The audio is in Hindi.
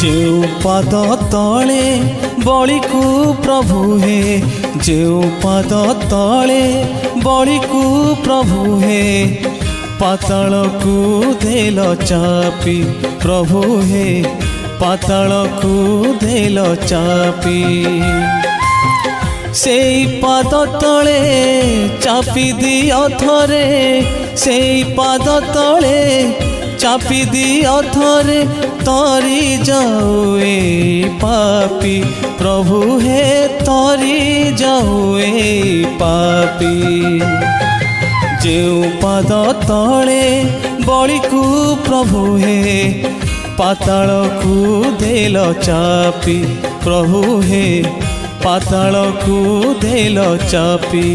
जेउ पाद तले बलि को प्रभु हे जेउ पाद तले बलि को प्रभु हे पाताल को देल चापी प्रभु हे पाताल को देल चापी से पाद तले चापी दियो थरे से पाद तले चापी दियो थरे तरी जाऊ पापी प्रभु हे तरी जाऊ पापी जेउ पाद तले बलि को प्रभु हे पाताल को देल चापी प्रभु हे पाताल को देल चापी।